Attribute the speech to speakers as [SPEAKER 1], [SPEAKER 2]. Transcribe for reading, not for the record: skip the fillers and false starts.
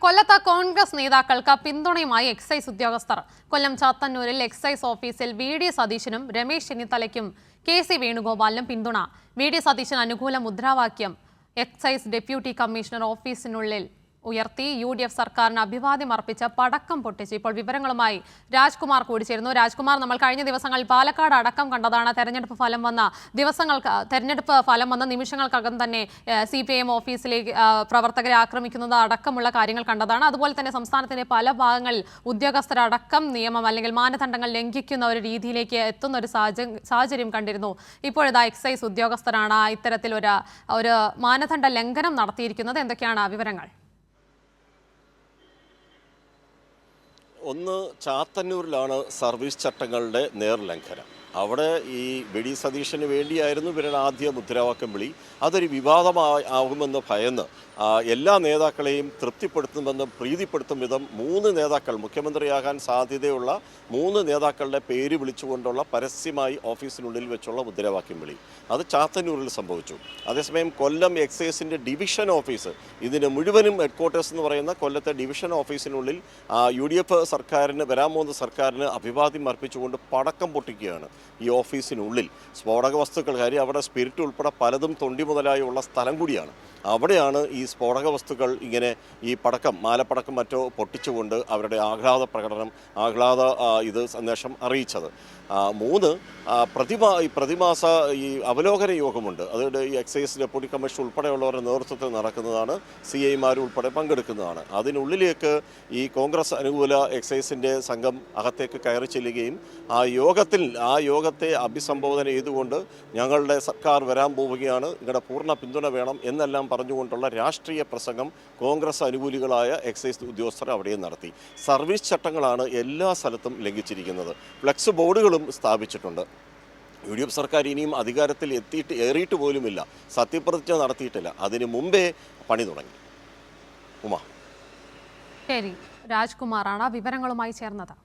[SPEAKER 1] കൊല്ലത്ത് കോൺഗ്രസ് നേതാക്കൾക്ക് പിന്തുണയുമായി എക്സൈസ് ഉദ്യോഗസ്ഥർ. കൊല്ലം ചാത്തന്നൂരിൽ എക്സൈസ് ഓഫീസിൽ വി.ഡി. സതീശനും രമേശ് ചെന്നിത്തലയ്ക്കും കെ.സി. വേണുഗോപാലിനും പിന്തുണ. വി.ഡി. സതീശൻ അനുകൂല മുദ്രാവാക്യം എക്സൈസ് ഡെപ്യൂട്ടി കമ്മീഷണർ ഓഫീസിനുള്ളിൽ ഉയർത്തി. യു.ഡി.എഫ് സർക്കാരിന് അഭിവാദ്യം അർപ്പിച്ച് പടക്കം പൊട്ടിച്ച്. ഇപ്പോൾ വിവരങ്ങളുമായി രാജ്കുമാർ കൂടി ചേരുന്നു. രാജ്കുമാർ, നമ്മൾ കഴിഞ്ഞ ദിവസങ്ങളിൽ പാലക്കാട് അടക്കം കണ്ടതാണ്. തെരഞ്ഞെടുപ്പ് ഫലം വന്ന നിമിഷങ്ങൾക്കകം തന്നെ CPIM ഓഫീസിലേക്ക് പ്രവർത്തകരെ ആക്രമിക്കുന്നത് അടക്കമുള്ള കാര്യങ്ങൾ കണ്ടതാണ്. അതുപോലെ തന്നെ സംസ്ഥാനത്തിന്റെ പല ഭാഗങ്ങളിൽ ഉദ്യോഗസ്ഥരടക്കം നിയമം അല്ലെങ്കിൽ മാനദണ്ഡങ്ങൾ ലംഘിക്കുന്ന ഒരു രീതിയിലേക്ക് എത്തുന്ന ഒരു സാഹചര്യം കണ്ടിരുന്നു. ഇപ്പോഴിതാ എക്സൈസ് ഉദ്യോഗസ്ഥരാണ് ഇത്തരത്തിൽ ഒരു മാനദണ്ഡ ലംഘനം നടത്തിയിരിക്കുന്നത്. എന്തൊക്കെയാണ് വിവരങ്ങൾ?
[SPEAKER 2] ഒന്ന്, ചാത്തന്നൂരിലാണ് സർവീസ് ചട്ടങ്ങളുടെ നേർലംഘനം. അവിടെ ഈ വി.ഡി. സതീശന് വേണ്ടിയായിരുന്നു ഇവരുടെ ആദ്യ മുദ്രാവാക്യം വിളി. അതൊരു വിവാദമാകുമെന്ന് ഭയന്ന് എല്ലാ നേതാക്കളെയും തൃപ്തിപ്പെടുത്തുമെന്ന് പ്രീതിപ്പെടുത്തും വിധം 3 നേതാക്കൾ, മുഖ്യമന്ത്രിയാകാൻ സാധ്യതയുള്ള 3 നേതാക്കളുടെ പേര് വിളിച്ചുകൊണ്ടുള്ള പരസ്യമായി ഓഫീസിനുള്ളിൽ വെച്ചുള്ള മുദ്രാവാക്യം വിളി അത് ചാത്തന്നൂരിൽ സംഭവിച്ചു. അതേസമയം കൊല്ലം എക്സൈസിൻ്റെ ഡിവിഷൻ ഓഫീസ്, ഇതിന് മുഴുവനും ഹെഡ്ക്വാർട്ടേഴ്സ് എന്ന് പറയുന്ന കൊല്ലത്തെ ഡിവിഷൻ ഓഫീസിനുള്ളിൽ UDF സർക്കാരിന്, വരാൻ പോകുന്ന സർക്കാരിന് അഭിവാദ്യം അർപ്പിച്ചുകൊണ്ട് പടക്കം പൊട്ടിക്കുകയാണ്. ഈ ഓഫീസിനുള്ളിൽ സ്ഫോടക വസ്തുക്കൾ, കാര്യം അവിടെ സ്പിരിറ്റ് ഉൾപ്പെടെ പലതും തൊണ്ടി മുതലായുള്ള സ്ഥലം കൂടിയാണ്. അവിടെയാണ് ഈ സ്ഫോടക വസ്തുക്കൾ ഇങ്ങനെ ഈ പടക്കം, മാലപ്പടക്കം മറ്റോ പൊട്ടിച്ചുകൊണ്ട് അവരുടെ ആഹ്ലാദ പ്രകടനം, ഇത് സന്ദേശം അറിയിച്ചത്. 3 പ്രതിമാസ ഈ അവലോകന യോഗമുണ്ട്. അതുകൊണ്ട് ഈ എക്സൈസ് ഡെപ്യൂട്ടി കമ്മീഷണർ ഉൾപ്പെടെയുള്ളവരുടെ നേതൃത്വത്തിൽ നടക്കുന്നതാണ്. CIമാർ ഉൾപ്പെടെ പങ്കെടുക്കുന്നതാണ്. അതിനുള്ളിലേക്ക് ഈ കോൺഗ്രസ് അനുകൂല എക്സൈസിൻ്റെ സംഘം അകത്തേക്ക് കയറി ചെല്ലുകയും ആ യോഗത്തെ അഭിസംബോധന ചെയ്തുകൊണ്ട് ഞങ്ങളുടെ സർക്കാർ വരാൻ പോവുകയാണ്, നിങ്ങളുടെ പൂർണ്ണ പിന്തുണ വേണം എന്നെല്ലാം പറഞ്ഞുകൊണ്ടുള്ള രാഷ്ട്രീയ പ്രസംഗം കോൺഗ്രസ് അനുകൂലികളായ എക്സൈസ് ഉദ്യോഗസ്ഥർ അവിടെയും നടത്തി. സർവീസ് ചട്ടങ്ങളാണ് എല്ലാ സ്ഥലത്തും ലംഘിച്ചിരിക്കുന്നത്. ഫ്ലെക്സ് ബോർഡുകളും സ്ഥാപിച്ചിട്ടുണ്ട്. UDF സർക്കാർ ഇനിയും അധികാരത്തിൽ ഏറിയിട്ട് പോലുമില്ല, സത്യപ്രതിജ്ഞ നടത്തിയിട്ടില്ല. അതിനു മുമ്പേ പണി തുടങ്ങി. ഉമ,
[SPEAKER 1] ശരി, രാജ്കുമാറാണ് വിവരങ്ങളുമായി ചേർന്നത്.